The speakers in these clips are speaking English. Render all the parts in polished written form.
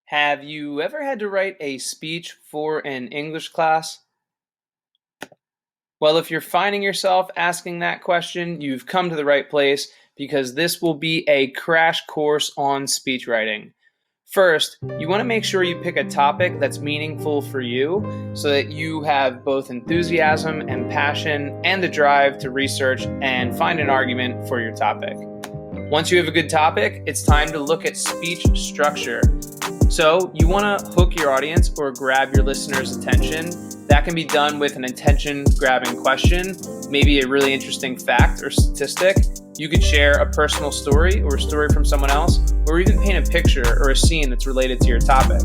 Have you ever had to write a speech for an English class? Well, if you're finding yourself asking that question, you've come to the right place because this will be a crash course on speech writing. First, you want to make sure you pick a topic that's meaningful for you so that you have both enthusiasm and passion and the drive to research and find an argument for your topic. Once you have a good topic, it's time to look at speech structure. So you want to hook your audience or grab your listeners' attention. That can be done with an attention-grabbing question, maybe a really interesting fact or statistic. You could share a personal story or a story from someone else, or even paint a picture or a scene that's related to your topic.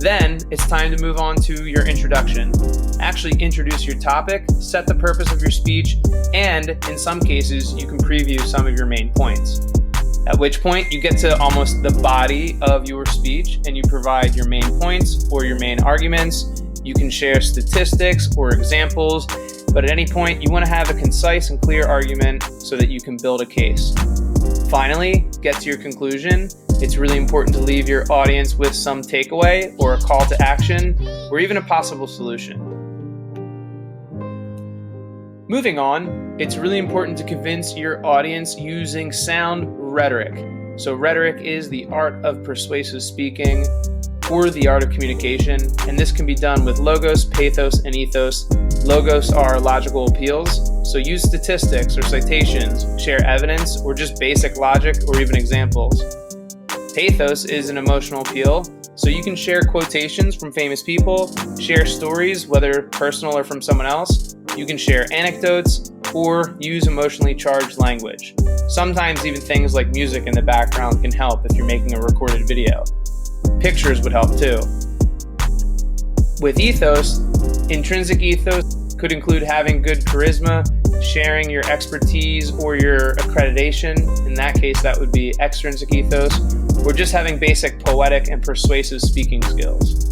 Then it's time to move on to your introduction. Actually introduce your topic, set the purpose of your speech, and in some cases, you can preview some of your main points. At which point you get to almost the body of your speech and you provide your main points or your main arguments. You can share statistics or examples, but at any point you want to have a concise and clear argument so that you can build a case. Finally, get to your conclusion. It's really important to leave your audience with some takeaway or a call to action or even a possible solution. Moving on, it's really important to convince your audience using sound rhetoric. So rhetoric is the art of persuasive speaking or the art of communication, and this can be done with logos, pathos, and ethos. Logos are logical appeals, so use statistics or citations, share evidence, or just basic logic or even examples. Pathos is an emotional appeal, so you can share quotations from famous people, share stories, whether personal or from someone else. You can share anecdotes or use emotionally charged language. Sometimes even things like music in the background can help if you're making a recorded video. Pictures would help too. With ethos, intrinsic ethos could include having good charisma, sharing your expertise or your accreditation. In that case, that would be extrinsic ethos, or just having basic poetic and persuasive speaking skills.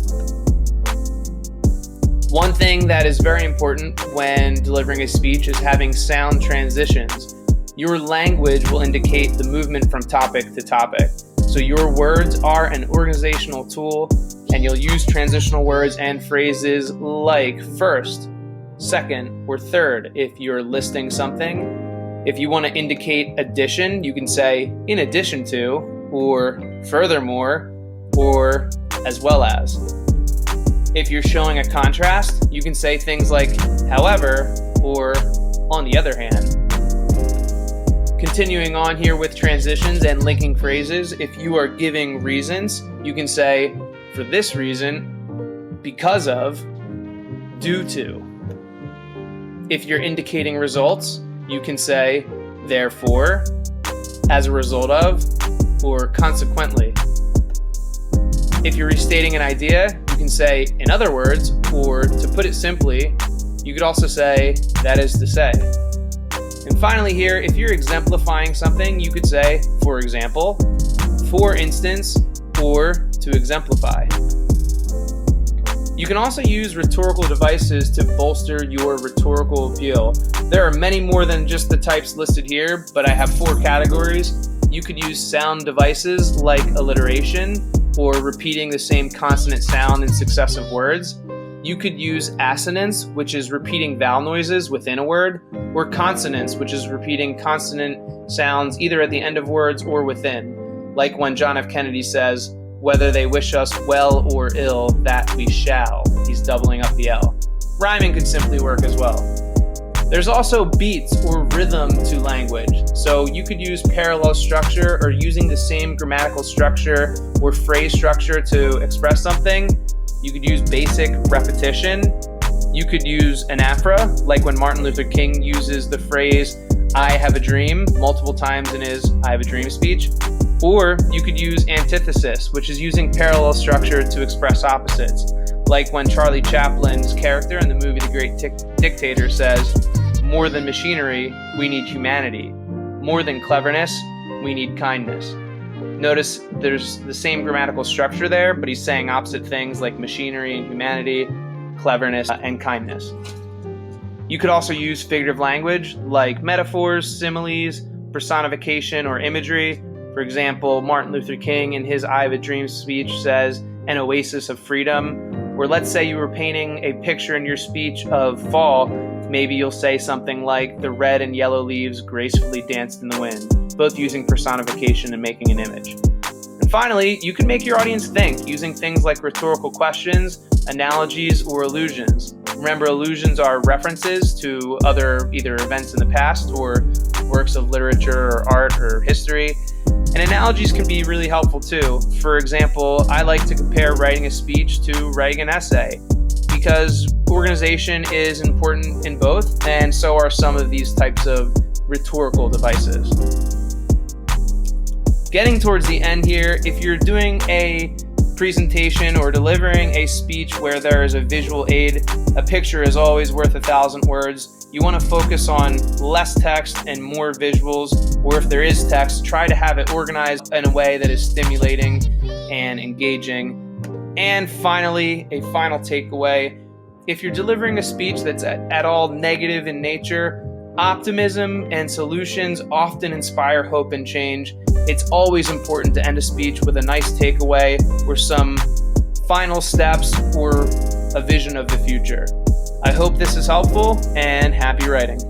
One thing that is very important when delivering a speech is having sound transitions. Your language will indicate the movement from topic to topic. So your words are an organizational tool, and you'll use transitional words and phrases like first, second, or third if you're listing something. If you want to indicate addition, you can say in addition to, or furthermore, or as well as. If you're showing a contrast, you can say things like however, or on the other hand. Continuing on here with transitions and linking phrases, if you are giving reasons, you can say for this reason, because of, due to. If you're indicating results, you can say therefore, as a result of, or consequently. If you're restating an idea, you can say in other words, or to put it simply, you could also say that is to say. And finally here, if you're exemplifying something, you could say, for example, for instance, or to exemplify. You can also use rhetorical devices to bolster your rhetorical appeal. There are many more than just the types listed here, but I have 4 categories. You could use sound devices like alliteration or repeating the same consonant sound in successive words. You could use assonance, which is repeating vowel noises within a word, or consonance, which is repeating consonant sounds either at the end of words or within. Like when John F. Kennedy says, whether they wish us well or ill, that we shall. He's doubling up the L. Rhyming could simply work as well. There's also beats or rhythm to language. So you could use parallel structure or using the same grammatical structure or phrase structure to express something. You could use basic repetition. You could use anaphora, like when Martin Luther King uses the phrase, I have a dream, multiple times in his I have a dream speech. Or you could use antithesis, which is using parallel structure to express opposites. Like when Charlie Chaplin's character in the movie The Great Dictator says, more than machinery, we need humanity. More than cleverness, we need kindness. Notice there's the same grammatical structure there, but he's saying opposite things like machinery and humanity, cleverness and kindness. You could also use figurative language like metaphors, similes, personification, or imagery. For example, Martin Luther King in his I Have a Dream speech says, an oasis of freedom. Or let's say you were painting a picture in your speech of fall. Maybe you'll say something like, the red and yellow leaves gracefully danced in the wind, both using personification and making an image. And finally, you can make your audience think using things like rhetorical questions, analogies, or allusions. Remember, allusions are references to other either events in the past or works of literature or art or history. And analogies can be really helpful too. For example, I like to compare writing a speech to writing an essay because organization is important in both, and so are some of these types of rhetorical devices. Getting towards the end here, if you're doing a presentation or delivering a speech where there is a visual aid, a picture is always worth 1,000 words. You want to focus on less text and more visuals, or if there is text, try to have it organized in a way that is stimulating and engaging. And finally, a final takeaway, if you're delivering a speech that's at all negative in nature, optimism and solutions often inspire hope and change. It's always important to end a speech with a nice takeaway or some final steps or a vision of the future. I hope this is helpful, and happy writing.